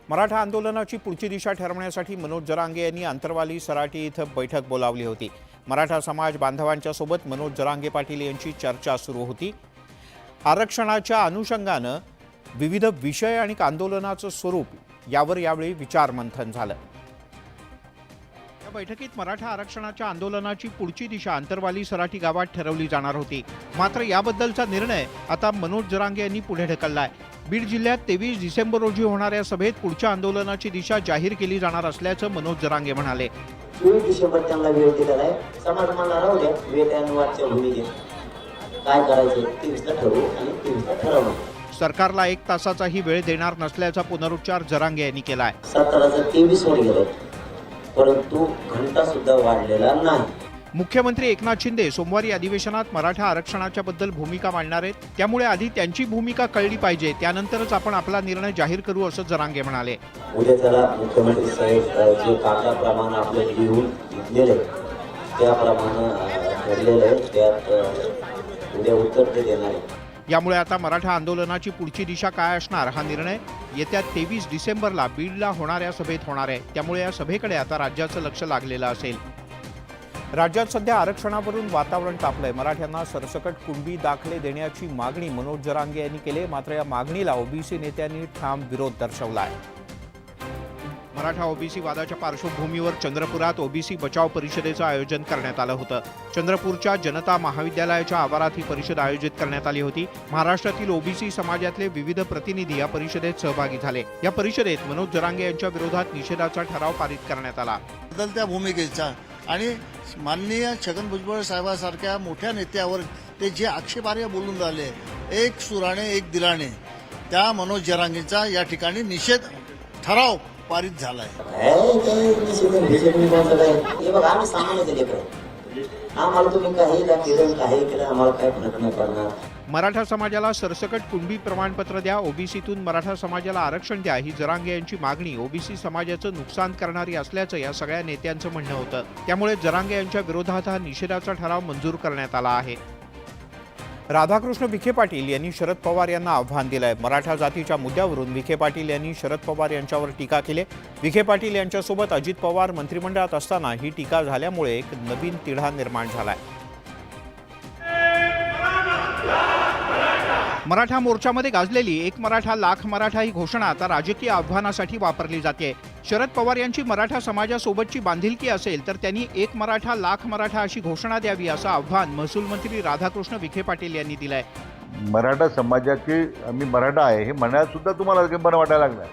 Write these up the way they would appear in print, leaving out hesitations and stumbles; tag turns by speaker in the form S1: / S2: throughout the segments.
S1: मराठा आंदोलनाची पुढची दिशा ठरवण्यासाठी मनोज जरांगे यांनी अंतरवाली सराटी इथं बैठक बोलावली होती। मराठा समाज बांधवांच्या सोबत मनोज जरांगे पाटील यांची चर्चा सुरू होती। आरक्षणाच्या अनुषंगानं विविध विषय आणि आंदोलनाचं स्वरूप यावर यावेळी विचारमंथन झालं। या बैठकीत मराठा आरक्षणाच्या आंदोलनाची पुढची दिशा अंतरवाली सराटी गावात ठरवली जाणार होती। मात्र याबद्दलचा निर्णय आता मनोज जरांगे यांनी पुढे ढकललाय। बीड जिल्ह्यात 23 डिसेंबर रोजी होणाऱ्या सभेत पुढच्या आंदोलनाची दिशा जाहीर केली जाणार असल्याचं मनोज जरांगे म्हणाले।
S2: 23 डिसेंबर त्यांना वेळ दिलेला आहे। समाज मला राहू द्या, वेळ अनुवादच्या भूमिकेत काय करायचं ते ठरवू आणि ते ठरवू।
S1: सरकारला 1 तासाचाही वेळ देणार नसल्याचा पुनरुच्चार जरांगे यांनी केलाय।
S2: 1723 वर गेले, परंतु घंटा सुद्धा वाढलेला नाही।
S1: मुख्यमंत्री एकनाथ शिंदे सोमवारी अधिवेशनात मराठा आरक्षणाच्या बद्दल भूमिका मांडणार आहेत, त्यामुळे आधी त्यांची भूमिका कळली पाहिजे, त्यानंतरच आपण आपला निर्णय जाहीर करू असं जरांगे म्हणाले।
S2: उद्या त्याला मुख्यमंत्री साहेब जे कागदाप्रमाणे आपले लिहून दिलेले त्याप्रमाणे ठरलेलं आहे, त्यात उद्या उत्तर ते देणार आहे।
S1: यामुळे आता मराठा आंदोलनाची पुढची दिशा काय असणार हा निर्णय येत्या 23 डिसेंबरला बीडला होणाऱ्या सभेत होणार आहे। त्यामुळे या सभेकडे आता राज्याचं लक्ष लागलेलं असेल। राज्यात सध्या आरक्षणावरून वातावरण तापलंय। मराठ्यांना सरसकट कुणबी दाखले देण्याची मागणी मनोज जरांगे यांनी केली, मात्र या मागणीला ओबीसी नेत्यांनी ठाम विरोध दर्शवलाय। मराठा ओबीसी वादाच्या पार्श्वभूमीवर चंद्रपुरात ओबीसी बचाव परिषदेचं आयोजन करण्यात आलं होतं। चंद्रपूरच्या जनता महाविद्यालयाच्या आवारात ही परिषद आयोजित करण्यात आली होती। महाराष्ट्रातील ओबीसी समाजातले विविध प्रतिनिधी या परिषदेत सहभागी झाले। या परिषदेत मनोज जरांगे यांच्या विरोधात निषेधाचा ठराव पारित करण्यात आला।
S3: बदलत्या भूमिकेचा आणि माननीय छगन भुजबळ साहेबांसारख्या मोठ्या नेत्यावर ते जे आक्षेपार्ह बोलून राहिले, एक सुराने एक दिलाने, त्या मनोज जरांगेचा या ठिकाणी निषेध ठराव पारित झालाय।
S1: मराठा समाजाला सरसकट कुणबी प्रमाणपत्र द्या, ओबीसीतून मराठा समाजाला आरक्षण द्या, ही जरांगे यांची मागणी ओबीसी समाजाचं नुकसान करणारी असल्याचं या सगळ्या नेत्यांचं म्हणणं होतं। त्यामुळे जरांगे यांच्या विरोधात हा निषेधाचा ठराव मंजूर करण्यात आला आहे। राधाकृष्ण विखे पाटील यांनी शरद पवार यांना आव्हान दिलंय। मराठा जातीच्या मुद्द्यावरून विखे पाटील यांनी शरद पवार यांच्यावर टीका केली। विखे पाटील यांच्यासोबत अजित पवार मंत्रिमंडळात असताना ही टीका झाल्यामुळे एक नवीन तिढा निर्माण झालाय। मराठा मोर्चामध्ये गाजलेली 1 मराठा लाख मराठा ही घोषणा आता राजकीय आव्हानासाठी वापरली जाते। शरद पवार यांची मराठा समाजासोबतची बांधिलकी असेल तर त्यांनी 1 मराठा लाख मराठा अशी घोषणा द्यावी असं आव्हान महसूल मंत्री राधाकृष्ण विखे पाटील यांनी दिलंय।
S4: मराठा समाजाची आम्ही मराठा आहे हे म्हणायला सुद्धा तुम्हाला बरं वाटायला लागलं।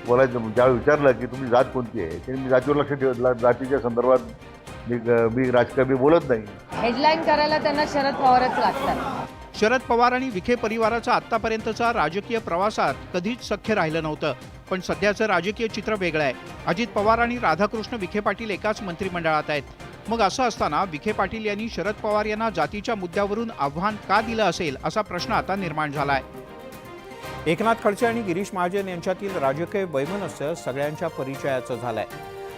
S4: बोलायचं ज्यावेळी विचारलं की तुमची जात कोणती आहे, ते मी जातीवर लक्ष ठेवलं। जातीच्या संदर्भात मी राजकारणी बोलत नाही।
S5: हेडलाईन करायला त्यांना शरद पवारच लागतात।
S1: शरद पवार आणि विखे परिवाराचा आतापर्यंतचा राजकीय प्रवासात कधीच सख्य राहिलं नव्हतं, पण सध्याचं राजकीय चित्र वेगळं आहे। अजित पवार आणि राधाकृष्ण विखे पाटील एकाच मंत्रिमंडळात आहेत। मग असं असताना विखे पाटील यांनी शरद पवार यांना जातीच्या मुद्द्यावरून आव्हान का दिलं असेल असा प्रश्न आता निर्माण झालाय। एकनाथ खडसे आणि गिरीश महाजन यांच्यातील राजकीय वैमनस्य सगळ्यांच्या परिचयाचं झालंय।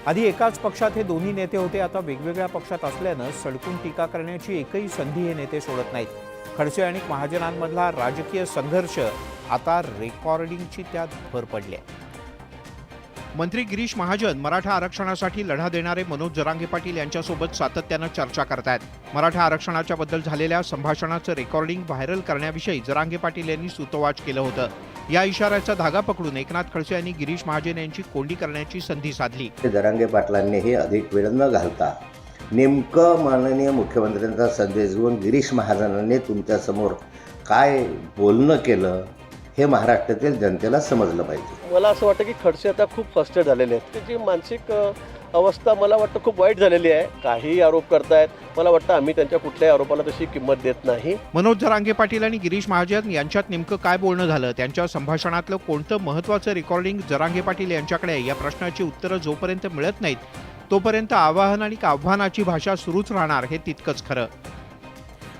S1: आधी एकाच पक्षात हे दोन्ही नेते होते, आता वेगवेगळ्या पक्षात असल्यानं सडकून टीका करण्याची एकही संधी हे नेते सोडत नाहीत। खडसे आणि महाजनांमधला राजकीय संघर्ष आता रेकॉर्डिंगची त्यात भर पडली आहे। मंत्री गिरीश महाजन मराठा आरक्षणासाठी लढा देणारे मनोज जरांगे पाटील यांच्यासोबत सातत्यानं चर्चा करतायत। मराठा आरक्षणाच्या बद्दल झालेल्या संभाषणाचं रेकॉर्डिंग व्हायरल करण्याविषयी जरांगे पाटील यांनी सूतोवाच केलं होतं। या इशाऱ्याचा धागा पकडून एकनाथ खडसे यांनी गिरीश महाजन यांची कोंडी करण्याची संधी साधली।
S6: जरांगे पाटलांनीही अधिक वेळ न घालता नेमकं माननीय मुख्यमंत्र्यांचा संदेश घेऊन गिरीश महाजनांनी तुमच्या समोर काय बोलणं केलं हे महाराष्ट्रातील जनतेला समजलं पाहिजे।
S7: मला असं वाटतं की खडसे आता खूप फ्रस्ट्रेट झालेले आहेत। त्याची मानसिक अवस्था मला वाटतं खूप वाईट झालेली आहे। काही आरोप करतायत, मला वाटतं आम्ही त्यांच्या कुठल्याही आरोपाला तशी किंमत देत नाही।
S1: मनोज जरांगे पाटील आणि गिरीश महाजन यांच्यात नेमकं काय बोलणं झालं, त्यांच्या संभाषणातलं कोणतं महत्त्वाचं रेकॉर्डिंग जरांगे पाटील यांच्याकडे या प्रश्नाची उत्तरं जोपर्यंत मिळत नाहीत तोपर्यंत आवाहन आणि आव्हानाची भाषा सुरूच राहणार हे तितकंच खरं।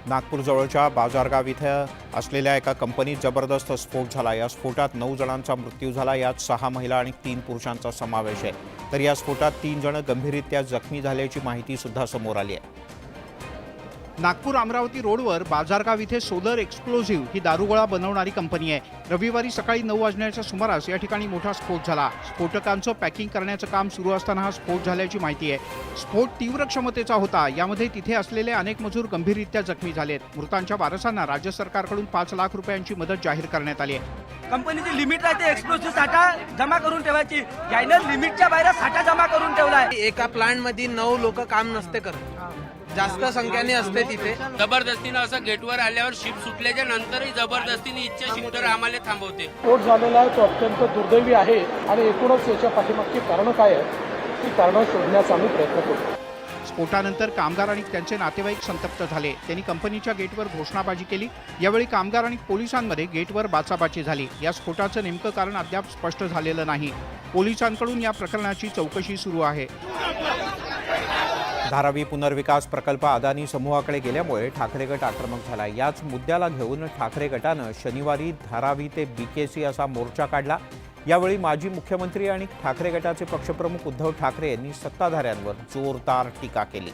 S1: नागपूरजवळच्या बाजारगाव इथं असलेल्या एका कंपनीत जबरदस्त स्फोट झाला। या स्फोटात 9 जणांचा मृत्यू झाला, यात 6 महिला आणि 3 पुरुषांचा समावेश आहे। तर या स्फोटात 3 जण गंभीररित्या जखमी झाल्याची माहिती सुद्धा समोर आली आहे। नागपूर अमरावती रोडवर बाजारगाव इथे सोलर एक्सप्लोझिव्ह ही दारुगोळा बनवणारी कंपनी आहे. रविवारी सकाळी 9 वाजण्याच्या सुमारास या ठिकाणी मोठा स्फोट झाला. स्फोटकांचं पॅकिंग करण्याचं काम सुरू असताना हा स्फोट झाल्याची माहिती आहे. स्फोट तीव्र क्षमतेचा होता. यामध्ये तिथे असलेले अनेक मजूर गंभीररित्या जखमी झालेत. मृतांच्या वारसांना राज्य सरकारकडून 5 लाख रुपयांची मदत जाहीर करण्यात आली आहे.
S8: कंपनीची लिमिट आहे ते एक्सप्लोसिव्ह साठा जमा करून ठेवायची. यानं लिमिटच्या बाहेर साठा जमा करून ठेवलाय.
S9: एका प्लांट मध्ये 9 लोक काम नसते करत, जास्त संख्येने असते तिथे.
S10: जबरदस्तीनं असं गेटवर आल्यावर शिफ्ट सुटल्याच्या नंतरही जबरदस्तीने इच्छा शिफ्टर आम्हाला थांबवते.
S11: स्फोट झालेला आहे तो अत्यंत दुर्दैवी आहे आणि एकूणच याच्या पाठीमागची कारणं काय आहेत ती कारणं शोधण्याचा आम्ही प्रयत्न करू.
S1: स्फोटानंतर कामगार आणि त्यांचे नातेवाईक संतप्त झाले. त्यांनी कंपनीच्या गेटवर घोषणाबाजी केली. यावेळी कामगार आणि पोलिसांमध्ये गेटवर बाचाबाची झाली. या स्फोटाचं नेमकं कारण अद्याप स्पष्ट झालेलं नाही. पोलिसांकडून या प्रकरणाची चौकशी सुरू आहे.
S12: धारावी पुनर्विकास प्रकल्प अदानी समूहाकडे गेल्यामुळे ठाकरे गट आक्रमक झाला. याच मुद्द्याला घेऊन ठाकरे गटानं शनिवारी धारावी ते BKC असा मोर्चा काढला. यावेळी माजी मुख्यमंत्री आणि ठाकरे गटाचे पक्षप्रमुख उद्धव ठाकरे यांनी सत्ताधाऱ्यांवर जोरदार टीका केली.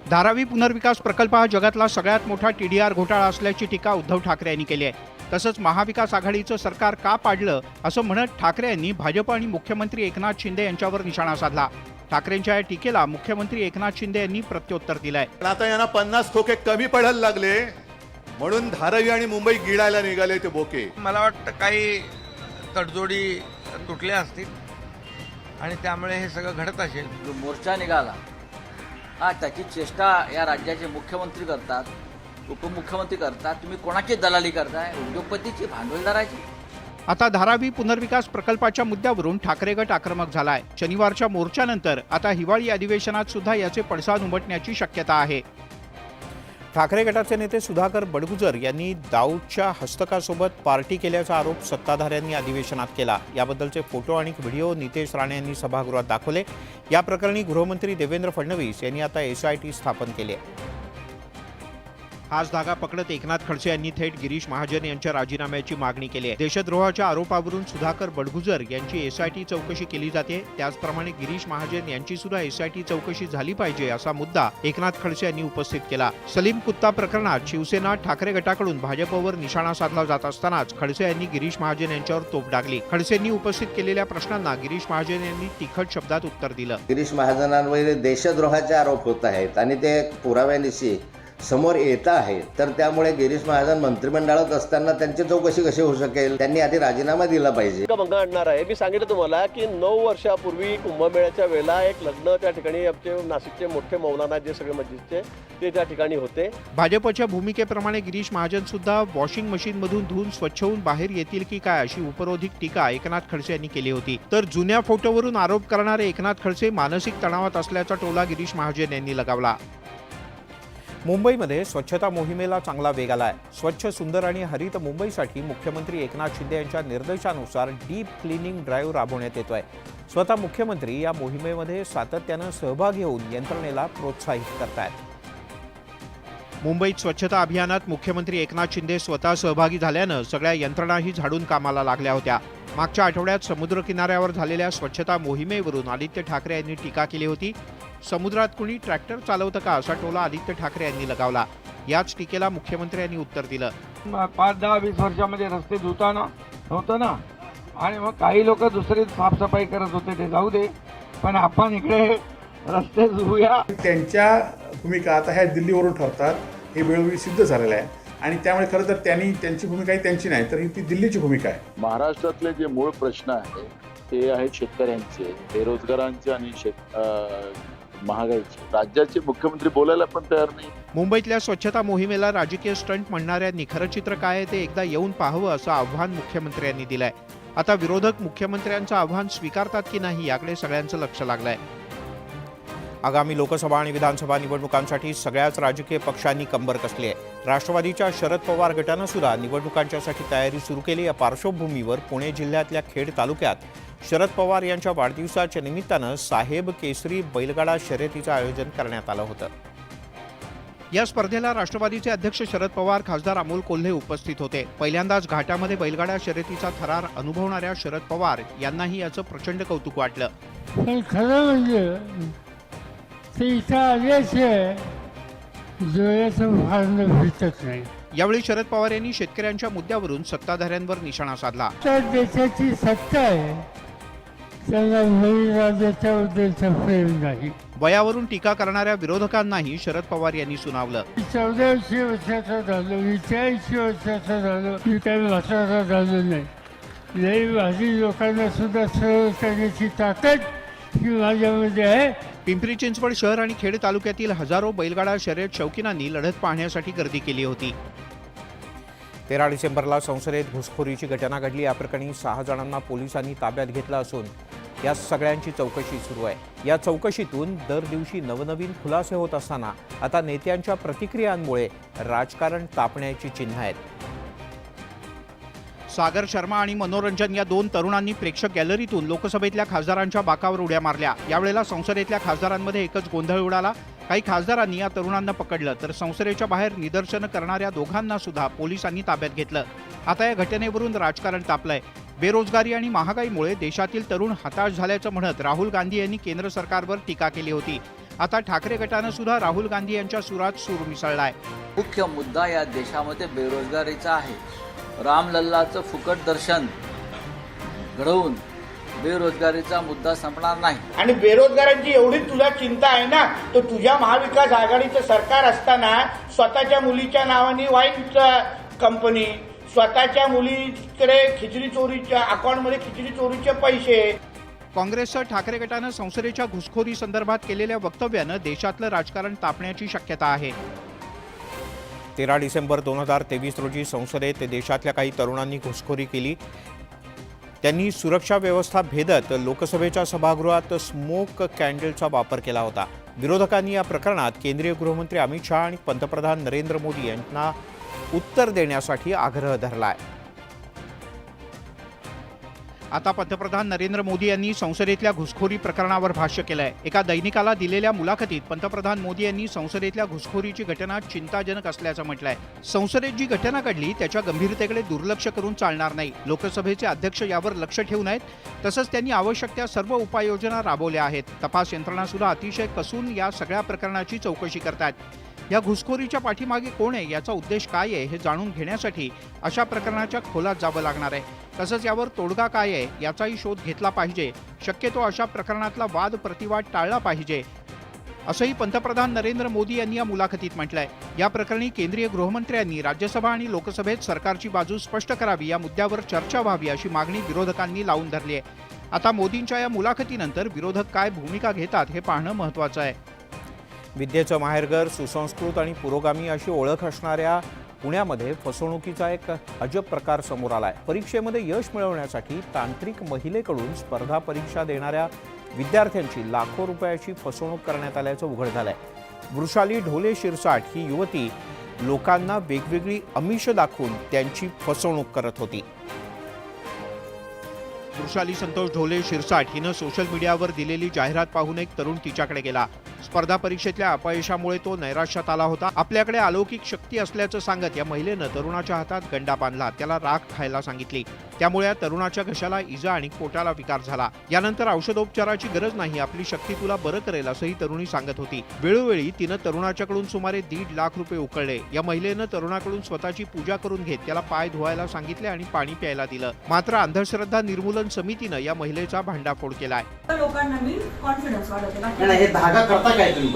S1: धारावी पुनर्विकास प्रकल्प हा जगातला सगळ्यात मोठा TDR घोटाळा असल्याची टीका उद्धव ठाकरे यांनी केली आहे. तसंच महाविकास आघाडीचं सरकार का पाडलं असं म्हणत ठाकरे यांनी भाजप आणि मुख्यमंत्री एकनाथ शिंदे यांच्यावर निशाणा साधला. ठाकरेंच्या या टीकेला मुख्यमंत्री एकनाथ शिंदे यांनी प्रत्युत्तर दिलंय.
S13: आता यांना 50 खोके कमी पडायला लागले म्हणून धारावी आणि मुंबई गिळायला निघाले ते बोके.
S9: मला वाटतं काही तडजोडी तुटल्या असतील आणि त्यामुळे हे सगळं घडत असेल.
S2: जो मोर्चा निघाला हा त्याची चेष्टा या राज्याचे मुख्यमंत्री करतात, उपमुख्यमंत्री करतात. तुम्ही कोणाची दलाली करताय? उद्योगपतीची, भांडवलदाराची.
S1: आता धारावी पुनर्विकास प्रकल्पाच्या मुद्द्यावरून ठाकरे गट आक्रमक झालाय. शनिवारच्या मोर्चानंतर आता हिवाळी अधिवेशनात सुद्धा याचे पडसाद उमटण्याची शक्यता आहे.
S12: ठाकरे गटाचे नेते सुधाकर बडगुजर यांनी दाऊदच्या हस्तकासोबत पार्टी केल्याचा आरोप सत्ताधाऱ्यांनी अधिवेशनात केला. याबद्दलचे फोटो आणि व्हिडिओ नितेश राणे यांनी सभागृहात दाखवले. या प्रकरणी गृहमंत्री देवेंद्र फडणवीस यांनी आता SIT स्थापन केली आहे. हाच धागा पकडत एकनाथ खडसे यांनी थेट गिरीश महाजन यांच्या राजीनाम्याची मागणी केली आहे. देशद्रोहाच्या आरोपावरून सुधाकर बडगुजर यांची SIT चौकशी केली जाते. त्याचप्रमाणे गिरीश महाजन यांची सुद्धा SIT चौकशी झाली पाहिजे असा मुद्दा एकनाथ खडसे यांनी उपस्थित केला. सलीम कुत्ता प्रकरणात शिवसेना ठाकरे गटाकडून भाजपवर निशाणा साधला जात असतानाच खडसे यांनी गिरीश महाजन यांच्यावर तोफ डागली. खडसेंनी उपस्थित केलेल्या प्रश्नांना गिरीश महाजन यांनी तिखट शब्दात उत्तर दिलं.
S6: गिरीश महाजनांवर देशद्रोहाचे आरोप होत आहेत आणि ते पुराव्यानिशी समोर येत आहे, तर त्यामुळे गिरीश महाजन मंत्रिमंडळात असताना त्यांची चौकशी कशी होऊ शकेल? त्यांनी आधी राजीनामा दिला पाहिजे.
S7: भंग आणणार आहे. मी सांगितलं तुम्हाला की 9 वर्षापूर्वी कुंभमेळ्याच्या वेळेला एक लग्न त्या ठिकाणी आमचे नाशिकचे मोठे मौलाना जे सगळे मस्जिदचे ते त्या ठिकाणी होते.
S1: भाजपच्या भूमिकेप्रमाणे गिरीश महाजन सुद्धा वॉशिंग मशीनमधून धुवून स्वच्छ होऊन बाहेर येतील की काय अशी उपरोधिक टीका एकनाथ खडसे यांनी केली होती. तर जुन्या फोटोवरून आरोप करणारे एकनाथ खडसे मानसिक तणावात असल्याचा टोला गिरीश महाजन यांनी लगावला.
S12: मुंबईमध्ये स्वच्छता मोहिमेला चांगला वेग आलाय. स्वच्छ, सुंदर आणि हरित मुंबईसाठी मुख्यमंत्री एकनाथ शिंदे यांच्या निर्देशानुसार डीप क्लिनिंग ड्राईव्ह राबवण्यात येतोय. स्वतः मुख्यमंत्री या मोहिमेमध्ये सातत्यानं सहभागी होऊन यंत्रणेला प्रोत्साहित करतायत. मुंबईत स्वच्छता अभियानात मुख्यमंत्री एकनाथ शिंदे स्वतः सहभागी झाल्यानं सगळ्या यंत्रणाही झाडून कामाला लागल्या होत्या. मागच्या आठवड्यात समुद्र किनाऱ्यावर झालेल्या स्वच्छता मोहिमेवरून आदित्य ठाकरे यांनी टीका केली होती. समुद्रात कुणी ट्रॅक्टर चालवतं का असा टोला आदित्य ठाकरे यांनी लगावला. याच टीकेला मुख्यमंत्र्यांनी उत्तर दिलं.
S11: 5-10-20 वर्षामध्ये रस्ते धुताना नव्हतं ना, आणि मग काही लोक दुसरी साफसफाई करत होते, ते जाऊ दे, पण आपण इकडे रस्ते धुवूया.
S13: त्यांच्या भूमिका आता ह्या दिल्लीवरून ठरतात हे वेळोवेळी सिद्ध झालेलं आहे आणि त्यामुळे खरं तर त्यांची भूमिका ही त्यांची नाही, तर ही ती दिल्लीची भूमिका आहे.
S4: महाराष्ट्रातले जे मूळ प्रश्न आहेत ते आहेत शेतकऱ्यांचे, बेरोजगारांचे आणि महागाईचे. राज्याचे मुख्यमंत्री बोलायला पण तयार नाही.
S1: मुंबईतल्या स्वच्छता मोहिमेला राजकीय स्टंट म्हणणाऱ्यांनी खरं चित्र काय आहे ते एकदा येऊन पाहावं असं आव्हान मुख्यमंत्र्यांनी दिलंय. आता विरोधक मुख्यमंत्र्यांचं आव्हान स्वीकारतात की नाही याकडे सगळ्यांचं लक्ष लागलंय. आगामी लोकसभा आणि विधानसभा निवडणुकांसाठी सगळ्याच राजकीय पक्षांनी कंबर कसली आहे. राष्ट्रवादीच्या शरद पवार गटानं सुद्धा निवडणुकांच्यासाठी तयारी सुरू केली. या पार्श्वभूमीवर पुणे जिल्ह्यातल्या खेड तालुक्यात शरद पवार यांच्या वाढदिवसाच्या निमित्तानं साहेब केसरी बैलगाडा शर्यतीचं आयोजन करण्यात आलं होतं. या स्पर्धेला राष्ट्रवादीचे अध्यक्ष शरद पवार, खासदार अमोल कोल्हे उपस्थित होते. पहिल्यांदाच घाटामध्ये बैलगाडा शर्यतीचा थरार अनुभवणाऱ्या शरद पवार यांनाही याचं प्रचंड कौतुक वाटलं.
S11: पण खरं म्हणजे ते इथं आल्याशिवाय डोळ्याचं फारणं भेटत नाही.
S1: यावेळी शरद पवार यांनी शेतकऱ्यांच्या मुद्द्यावरून सत्ताधाऱ्यांवर निशाणा साधला.
S11: तर देशाची सत्ता आहे, त्यांना बळीराजाच्याबद्दलचा प्रेम नाही.
S1: वयावरून टीका करणाऱ्या विरोधकांनाही शरद पवार यांनी सुनावलं.
S11: 1400 वर्षाचा झालो, 40 वर्षाचा झालो, मी काही म्हातारा झालो नाही. लई भाजी लोकांना सुद्धा सरळ करण्याची ताकद ही माझ्यामध्ये आहे.
S1: पिंपरी चिंचवड शहर आणि खेड तालुक्यातील हजारो बैलगाडा शर्यत शौकीनांनी लढत पाहण्यासाठी गर्दी केली होती.
S12: 13 डिसेंबरला संसदेत घुसखोरीची घटना घडली. या प्रकरणी 6 जणांना पोलिसांनी ताब्यात घेतलं असून या सगळ्यांची चौकशी सुरू आहे. या चौकशीतून दर दिवशी नवनवीन खुलासे होत असताना आता नेत्यांच्या प्रतिक्रियांमुळे राजकारण तापण्याची चिन्ह आहेत.
S1: सागर शर्मा आणि मनोरंजन या 2 तरुणांनी प्रेक्षक गॅलरीतून लोकसभेतल्या खासदारांच्या बाकावर उड्या मारल्या. यावेळेला संसदेतल्या खासदारांमध्ये एकच गोंधळ उडाला. काही खासदारांनी या तरुणांना पकडलं तर संसदेच्या बाहेर निदर्शनं करणाऱ्या दोघांना सुद्धा पोलिसांनी ताब्यात घेतलं. आता या घटनेवरून राजकारण तापलंय. बेरोजगारी आणि महागाईमुळे देशातील तरुण हताश झाल्याचं म्हणत राहुल गांधी यांनी केंद्र सरकारवर टीका केली होती. आता ठाकरे गटानं सुद्धा राहुल गांधी यांच्या सुरात सूर मिसळलाय.
S14: मुख्य मुद्दा या देशामध्ये बेरोजगारीचा आहे. रामलल्लाचं फुकट दर्शन घडवून बेरोजगारीचा मुद्दा संपणार नाही.
S8: आणि बेरोजगारांची एवढी तुला चिंता आहे ना, तर तुझ्या महाविकास आघाडीचं सरकार असताना स्वतःच्या मुलीच्या नावाने वाईन कंपनी, स्वतःच्या मुलीकडे खिचडी चोरीच्या अकाउंटमध्ये खिचडी चोरीचे पैसे.
S1: काँग्रेसचं ठाकरे गटानं संसदेच्या घुसखोरी संदर्भात केलेल्या वक्तव्यानं देशातलं राजकारण तापण्याची शक्यता आहे.
S12: 13 डिसेंबर 2023 रोजी संसदेत देशातल्या काही तरुणांनी घुसखोरी केली. त्यांनी सुरक्षा व्यवस्था भेदत लोकसभेच्या सभागृहात स्मोक कॅन्डलचा वापर केला होता. विरोधकांनी या प्रकरणात केंद्रीय गृहमंत्री अमित शहा आणि पंतप्रधान नरेंद्र मोदी यांना उत्तर देण्यासाठी आग्रह धरलाय. आता पंतप्रधान नरेंद्र मोदी यांनी संसदेतल्या घुसखोरी प्रकरणावर भाष्य केलंय. एका दैनिकाला दिलेल्या मुलाखतीत पंतप्रधान मोदी यांनी संसदेतल्या घुसखोरीची घटना चिंताजनक असल्याचं म्हटलंय. संसदेत जी घटना घडली त्याच्या गंभीरतेकडे दुर्लक्ष करून चालणार नाही. लोकसभेचे अध्यक्ष यावर लक्ष ठेवून आहेत. तसंच त्यांनी आवश्यक त्या सर्व उपाययोजना राबवल्या आहेत. तपास यंत्रणा सुद्धा अतिशय कसून या सगळ्या प्रकरणाची चौकशी करतात. या घुसखोरीच्या पाठीमागे कोण आहे, याचा उद्देश काय आहे हे जाणून घेण्यासाठी अशा प्रकरणाच्या खोलात जावं लागणार आहे. तसंच यावर तोडगा काय आहे याचाही शोध घेतला पाहिजे. शक्यतो अशा प्रकरणातला वाद प्रतिवाद टाळला पाहिजे असंही पंतप्रधान नरेंद्र मोदी यांनी या मुलाखतीत म्हटलंय. या प्रकरणी केंद्रीय गृहमंत्र्यांनी राज्यसभा आणि लोकसभेत सरकारची बाजू स्पष्ट करावी, या मुद्द्यावर चर्चा व्हावी अशी मागणी विरोधकांनी लावून धरली आहे. आता मोदींच्या या मुलाखतीनंतर विरोधक काय भूमिका घेतात हे पाहणं महत्त्वाचं आहे. विद्येचं माहेरघर, सुसंस्कृत आणि पुरोगामी अशी ओळख असणाऱ्या पुण्यामध्ये फसवणुकीचा एक अजब प्रकार समोर आलाय. परीक्षेमध्ये यश मिळवण्यासाठी तांत्रिक महिलेकडून स्पर्धा परीक्षा देणाऱ्या विद्यार्थ्यांची लाखो रुपयाची फसवणूक करण्यात आल्याचं उघड झालंय. वृषाली ढोले शिरसाट ही युवती लोकांना वेगवेगळी आमिष दाखवून त्यांची फसवणूक करत होती.
S1: वृषाली संतोष ढोले शिरसाट हिनं सोशल मीडियावर दिलेली जाहिरात पाहून एक तरुण तिच्याकडे गेला. स्पर्धा परीक्षेतल्या अपयशामुळे तो नैराश्यात आला होता. आपल्याकडे अलौकिक शक्ती असल्याचं सांगत या महिलेनं तरुणाच्या हातात गंडा बांधला. त्याला राख खायला सांगितली. त्यामुळे या तरुणाच्या घशाला इजा आणि पोटाला विकार झाला. यानंतर औषधोपचाराची गरज नाही, आपली शक्ती तुला बरं करेल असंही तरुणी सांगत होती. वेळोवेळी तिनं तरुणाच्याकडून सुमारे 1.5 लाख रुपये उकळले. या महिलेनं तरुणाकडून स्वतःची पूजा करून घेत त्याला पाय धुवायला सांगितले आणि पाणी प्यायला दिलं. मात्र अंधश्रद्धा निर्मूलन समितीनं या महिलेचा भांडाफोड केलाय.
S8: लोकांना मी कॉन्फिडन्स वाढवते.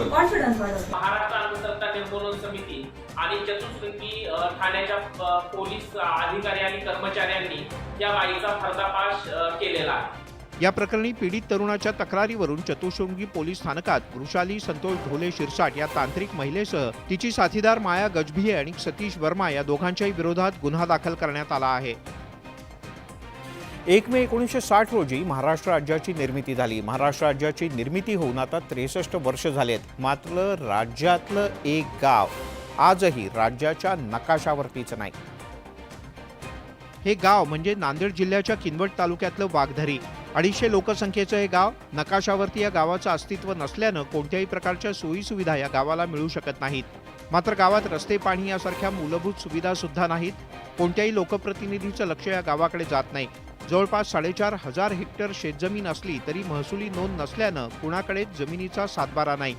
S8: कॉन्फिडन्स वाढवते.
S10: महाराष्ट्र अंधश्रद्धा निर्मूलन समिती आणि चतुष्पंथी ठाण्याच्या पोलीस अधिकारी आणि कर्मचाऱ्यांनी या बाईचा पर्दाफाश केलेला आहे.
S1: या प्रकरणी पीडित तरुणाच्या तक्रारीवरून चतुशृंगी पोलीस स्थानकात वृषाली संतोष ढोले शिरसाट या तांत्रिक महिलेसह तिची साथीदार माया गजभिये आणि सतीश वर्मा या दोघांच्याही विरोधात गुन्हा दाखल करण्यात आला आहे.
S12: 1 मे 1960 रोजी महाराष्ट्र राज्याची निर्मिती झाली. महाराष्ट्र राज्याची निर्मिती होऊन आता 63 वर्ष झालेत. मात्र राज्यातलं एक गाव आजही राज्याच्या नकाशावरतीच नाही.
S1: हे गाव म्हणजे नांदेड जिल्ह्याच्या किनवट तालुक्यातलं वाघधरी. 250 लोकसंख्येचं हे गाव. नकाशावरती या गावाचं अस्तित्व नसल्यानं कोणत्याही प्रकारच्या सोयीसुविधा या गावाला मिळू शकत नाहीत. मात्र गावात रस्ते, पाणी यासारख्या मूलभूत सुविधा सुद्धा नाहीत. कोणत्याही लोकप्रतिनिधीचं लक्ष या गावाकडे जात नाही. जवळपास 4,500 हेक्टर शेतजमीन असली तरी महसुली नोंद नसल्यानं कुणाकडेच जमिनीचा सातबारा नाही.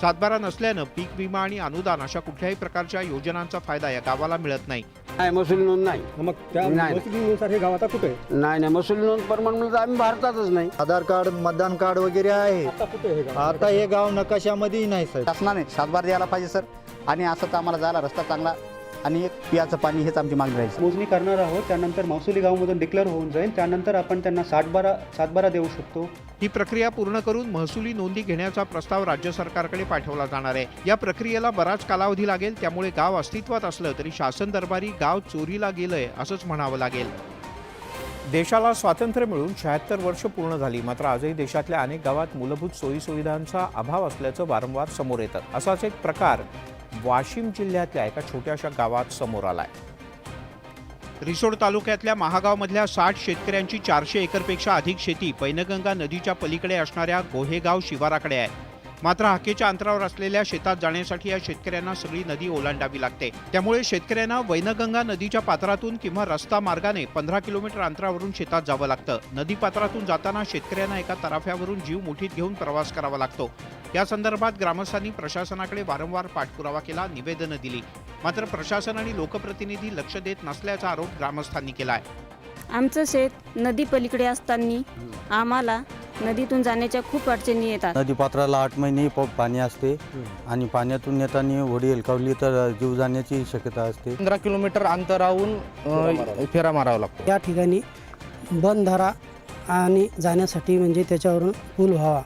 S1: सातबारा नसल्यानं पीक विमा आणि अनुदान अशा कुठल्याही प्रकारच्या योजनांचा फायदा या गावाला मिळत नाही.
S15: नाही, महसूल नोंद नाही.
S11: मग त्या महसुली नोंदनुसार हे गाव आता कुठे आहे?
S15: नाही, महसूल नोंद प्रमाण आम्ही भारतातच नाही.
S11: आधार कार्ड, मतदान कार्ड वगैरे आहे. आता कुठे हे गाव? आता हे गाव नकाशामध्ये नाही सर.
S15: शासनाने सातबार द्यायला पाहिजे सर. आणि असं तर आम्हाला जायला रस्ता चांगला आणि एक पियाचं पाणी हेच आमची मागणी राहील.
S11: मोजणी करणार आहोत, त्यानंतर महसुली गावमधून डिक्लेअर होऊन जाईल, त्यानंतर आपण त्यांना सातबारा देऊ शकतो.
S1: ही प्रक्रिया पूर्ण करून महसुली नोंदी घेण्याचा प्रस्ताव राज्य सरकारकडे पाठवला जाणार आहे. या प्रक्रियेला बराच कालावधी लागेल, त्यामुळे गाव अस्तित्वात असलं तरी शासन दरबारी गाव चोरीला गेलंय असंच म्हणावं लागेल.
S12: देशाला स्वातंत्र्य मिळून 76 वर्ष पूर्ण झाली, मात्र आजही देशातल्या अनेक गावात मूलभूत सोयीसुविधांचा अभाव असल्याचं वारंवार समोर येतं. असाच एक प्रकार वाशिम जिल्ह्यातल्या एका छोट्याशा गावात समोर आलाय. रिसोड तालुक्यातल्या महागावमधल्या 60 शेतकऱ्यांची 400 एकरपेक्षा अधिक शेती पैनगंगा नदीच्या पलीकडे असणाऱ्या गोहेगाव शिवाराकडे आहे. मात्र हाकेच्या अंतरावर असलेल्या शेतात जाण्यासाठी या शेतकऱ्यांना सगळी नदी ओलांडावी लागते. त्यामुळे शेतकऱ्यांना वैनगंगा नदीच्या पात्रातून किंवा रस्ता मार्गाने 15 किलोमीटर अंतरावरून शेतात जावं लागतं. नदी पात्रातून जाताना शेतकऱ्यांना एका तराफ्यावरून जीव मुठीत घेऊन प्रवास करावा लागतो. या संदर्भात ग्रामस्थांनी प्रशासनाकडे वारंवार पाठपुरावा केला, निवेदनं दिली. मात्र प्रशासन आणि लोकप्रतिनिधी लक्ष देत नसल्याचा आरोप ग्रामस्थांनी केलाय.
S5: आमचं शेत नदी पलीकडे असताना आम्हाला नदीतून जाण्याच्या खूप अडचणी येतात.
S11: नदीपात्राला 8 महिने पाणी असते आणि पाण्यातून येताना होडी हेलकावली तर जीव जाण्याची शक्यता असते.
S15: 15 किलोमीटर अंतराहून फेरा मारावा लागतो.
S11: या ठिकाणी बंधारा आणि जाण्यासाठी म्हणजे त्याच्यावरून पूल व्हावा.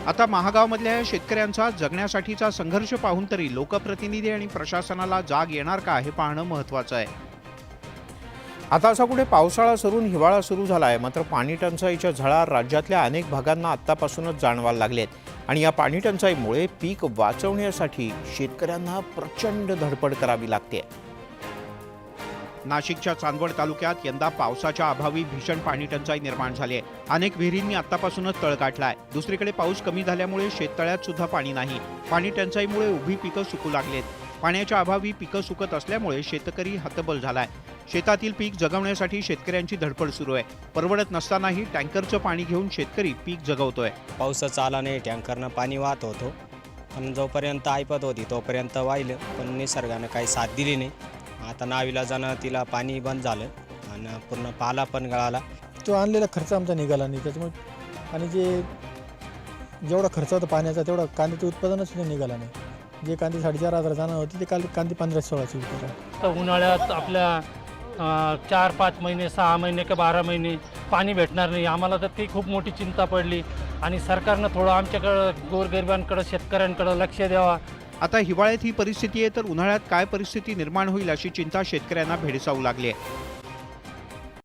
S1: आता महागावमधल्या या शेतकऱ्यांचा जगण्यासाठीचा संघर्ष पाहून तरी लोकप्रतिनिधी आणि प्रशासनाला जाग येणार का हे पाहणं महत्त्वाचं आहे.
S12: आता असा कुठे पावसाळा सरून हिवाळा सुरू झाला आहे, मात्र पाणी टंचाईच्या झळा राज्यातल्या अनेक भागांना आत्तापासूनच जाणवायला लागलेत. आणि या पाणी टंचाईमुळे पीक वाचवण्यासाठी शेतकऱ्यांना प्रचंड धडपड करावी लागते. नाशिकच्या चांदवड तालुक्यात यंदा पावसाच्या अभावी भीषण पाणी टंचाई निर्माण झाली आहे. अनेक विहिरींनी आतापासूनच तळ गाठलाय. दुसरीकडे पाऊस कमी झाल्यामुळे शेततळ्यात सुद्धा पाणी नाही. पाणी टंचाईमुळे उभी पिकं सुकू लागलेत. पाण्याच्या अभावी पिकं सुकत असल्यामुळे शेतकरी हतबल झालाय. शेतातील पीक जगवण्यासाठी शेतकऱ्यांची धडपड सुरू आहे. परवडत नसतानाही टँकरचं पाणी घेऊन शेतकरी पीक जगवतोय.
S15: पावसाचा आला नाही, टँकरनं पाणी वाहत होतो, पण जोपर्यंत ऐपत होती तोपर्यंत वाहिलं, पण निसर्गानं काही साथ दिली नाही. आता नाविलाजानं तिला पाणी बंद झालं आणि पूर्ण पाला पण गळाला.
S11: तो आणलेला खर्च आमचा निघाला नाही, त्याच्यामुळे आणि जेवढा खर्च होता पाण्याचा तेवढा कांद्याचं उत्पादनच निघाला नाही. जे कांदे 4,500 जाणं होते ते कांदे 1500-1600 विकतात.
S10: तर उन्हाळ्यात आपल्या 4-5 महिने 6 महिने का 12 महिने पाणी भेटणार नाही. आम्हाला तर ती खूप मोठी चिंता पडली आणि सरकारनं थोडं आमच्याकडं गोरगरिबांकडं शेतकऱ्यांकडं लक्ष द्यावा.
S1: आता हिवाळ्यात ही परिस्थिती आहे तर उन्हाळ्यात काय परिस्थिती निर्माण होईल अशी चिंता शेतकऱ्यांना भेडसावू लागली आहे.